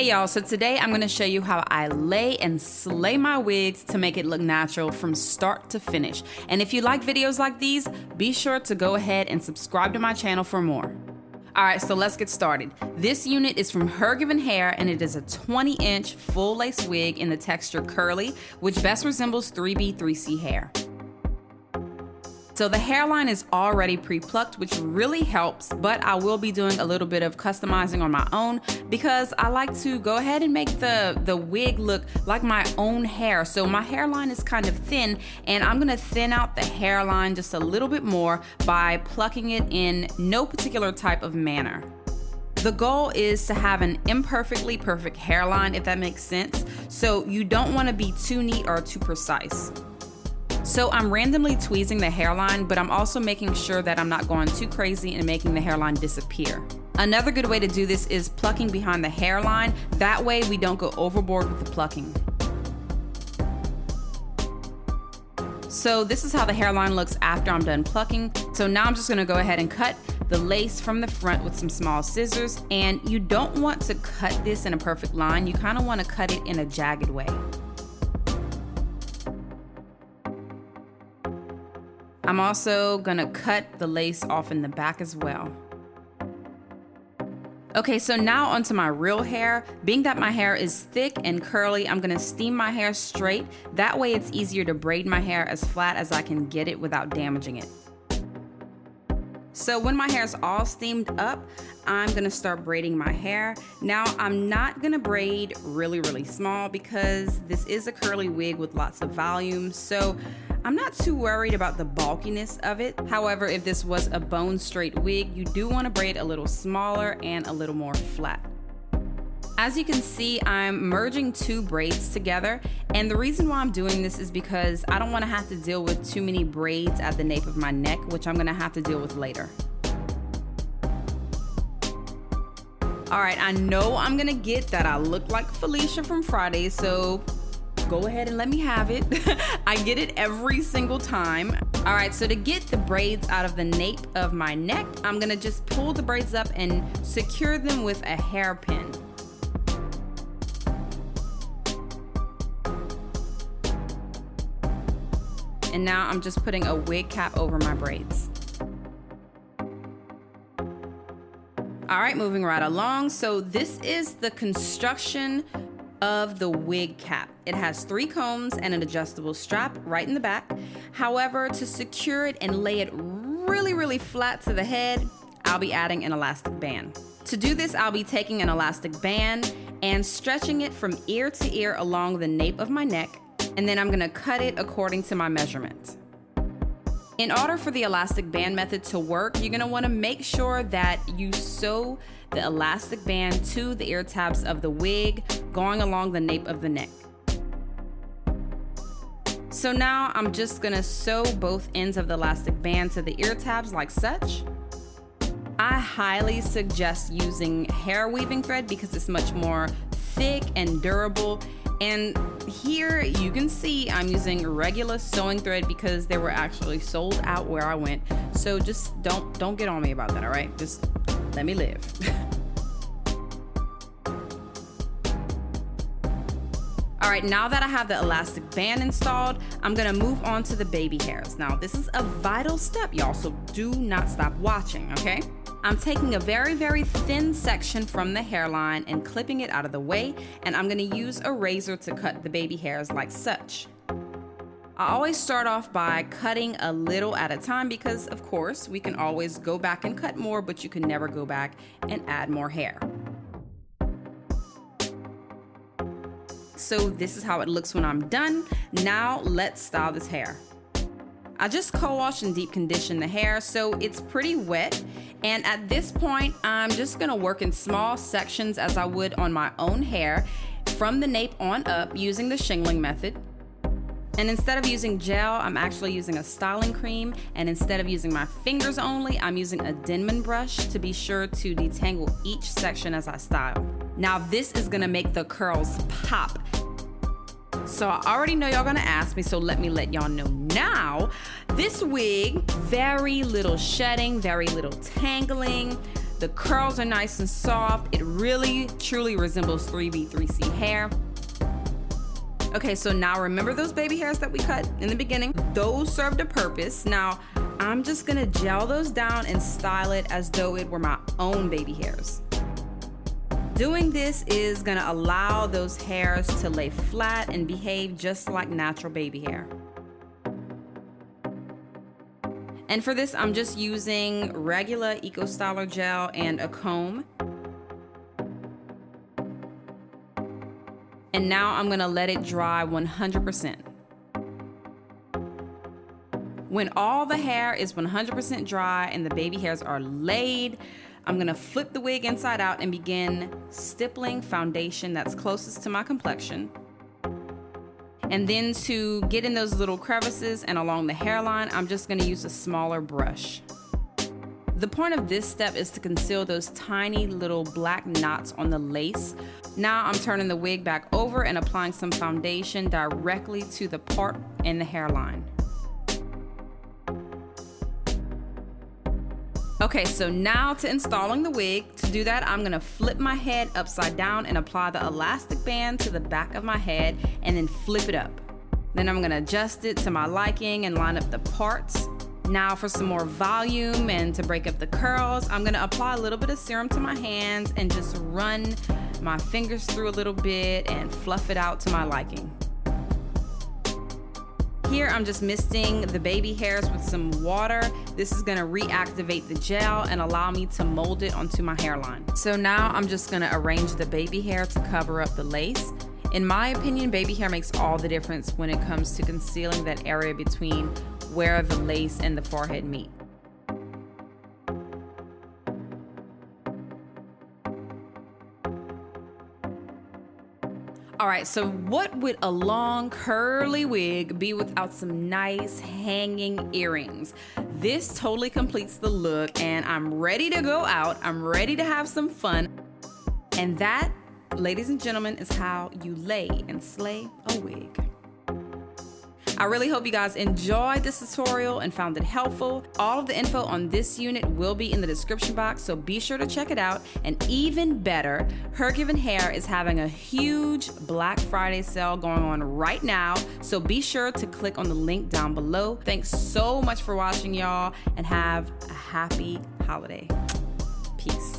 Hey y'all, so today I'm gonna show you how I lay and slay my wigs to make it look natural from start to finish. And if you like videos like these, be sure to go ahead and subscribe to my channel for more. Alright, so let's get started. This unit is from HerGivenHair and it is a 20-inch full lace wig in the texture curly, which best resembles 3B 3C hair. So the hairline is already pre-plucked, which really helps, but I will be doing a little bit of customizing on my own because I like to go ahead and make the wig look like my own hair. So my hairline is kind of thin, and I'm gonna thin out the hairline just a little bit more by plucking it in no particular type of manner. The goal is to have an imperfectly perfect hairline, if that makes sense. So you don't wanna be too neat or too precise. So I'm randomly tweezing the hairline, but I'm also making sure that I'm not going too crazy and making the hairline disappear. Another good way to do this is plucking behind the hairline. That way we don't go overboard with the plucking. So this is how the hairline looks after I'm done plucking. So now I'm just gonna go ahead and cut the lace from the front with some small scissors. And you don't want to cut this in a perfect line. You kind of want to cut it in a jagged way. I'm also gonna cut the lace off in the back as well. Okay, so now onto my real hair. Being that my hair is thick and curly, I'm gonna steam my hair straight. That way it's easier to braid my hair as flat as I can get it without damaging it. So when my hair is all steamed up, I'm gonna start braiding my hair. Now I'm not gonna braid really small because this is a curly wig with lots of volume, so I'm not too worried about the bulkiness of it. However, if this was a bone straight wig, you do wanna braid a little smaller and a little more flat. As you can see, I'm merging two braids together, and the reason why I'm doing this is because I don't wanna have to deal with too many braids at the nape of my neck, which I'm gonna have to deal with later. All right, I know I'm gonna get that I look like Felicia from Friday, so go ahead and let me have it. I get it every single time. All right, so to get the braids out of the nape of my neck, I'm gonna just pull the braids up and secure them with a hairpin. And now I'm just putting a wig cap over my braids. All right, moving right along. So this is the construction of the wig cap. It has 3 combs and an adjustable strap right in the back. However, to secure it and lay it really flat to the head, I'll be adding an elastic band. To do this, I'll be taking an elastic band and stretching it from ear to ear along the nape of my neck, and then I'm gonna cut it according to my measurement. In order for the elastic band method to work, you're gonna wanna make sure that you sew the elastic band to the ear tabs of the wig, going along the nape of the neck. So now I'm just gonna sew both ends of the elastic band to the ear tabs like such. I highly suggest using hair weaving thread because it's much more thick and durable. And here you can see I'm using regular sewing thread because they were actually sold out where I went. So just don't get on me about that, all right? Just let me live. All right, now that I have the elastic band installed, I'm gonna move on to the baby hairs. Now, this is a vital step, y'all, so do not stop watching, okay? I'm taking a very thin section from the hairline and clipping it out of the way, and I'm gonna use a razor to cut the baby hairs like such. I always start off by cutting a little at a time because, of course, we can always go back and cut more, but you can never go back and add more hair. So this is how it looks when I'm done. Now let's style this hair. I just co-wash and deep condition the hair, so it's pretty wet. And at this point, I'm just gonna work in small sections as I would on my own hair from the nape on up using the shingling method. And instead of using gel, I'm actually using a styling cream. And instead of using my fingers only, I'm using a Denman brush to be sure to detangle each section as I style. Now this is gonna make the curls pop. So I already know y'all gonna ask me, so let me let y'all know now. This wig, very little shedding, very little tangling. The The curls are nice and soft. It really, truly resembles 3B, 3C hair. Okay, so now remember those baby hairs that we cut in the beginning? Those served a purpose. Now, I'm just gonna gel those down and style it as though it were my own baby hairs. Doing this is gonna allow those hairs to lay flat and behave just like natural baby hair. And for this, I'm just using regular Eco Styler gel and a comb. And now I'm gonna let it dry 100%. When all the hair is 100% dry and the baby hairs are laid, I'm gonna flip the wig inside out and begin stippling foundation that's closest to my complexion. And then to get in those little crevices and along the hairline, I'm just gonna use a smaller brush. The point of this step is to conceal those tiny little black knots on the lace. Now I'm turning the wig back over and applying some foundation directly to the part in the hairline. Okay, so now to installing the wig. To do that, I'm gonna flip my head upside down and apply the elastic band to the back of my head and then flip it up. Then I'm gonna adjust it to my liking and line up the parts. Now for some more volume and to break up the curls, I'm gonna apply a little bit of serum to my hands and just run my fingers through a little bit and fluff it out to my liking. Here I'm just misting the baby hairs with some water. This is gonna reactivate the gel and allow me to mold it onto my hairline. So now I'm just gonna arrange the baby hair to cover up the lace. In my opinion, baby hair makes all the difference when it comes to concealing that area between where the lace and the forehead meet. All right, so what would a long curly wig be without some nice hanging earrings? This totally completes the look and I'm ready to go out. I'm ready to have some fun. And that, ladies and gentlemen, is how you lay and slay a wig. I really hope you guys enjoyed this tutorial and found it helpful. All of the info on this unit will be in the description box, so be sure to check it out. And even better, HerGivenHair is having a huge Black Friday sale going on right now, so be sure to click on the link down below. Thanks so much for watching, y'all, and have a happy holiday. Peace.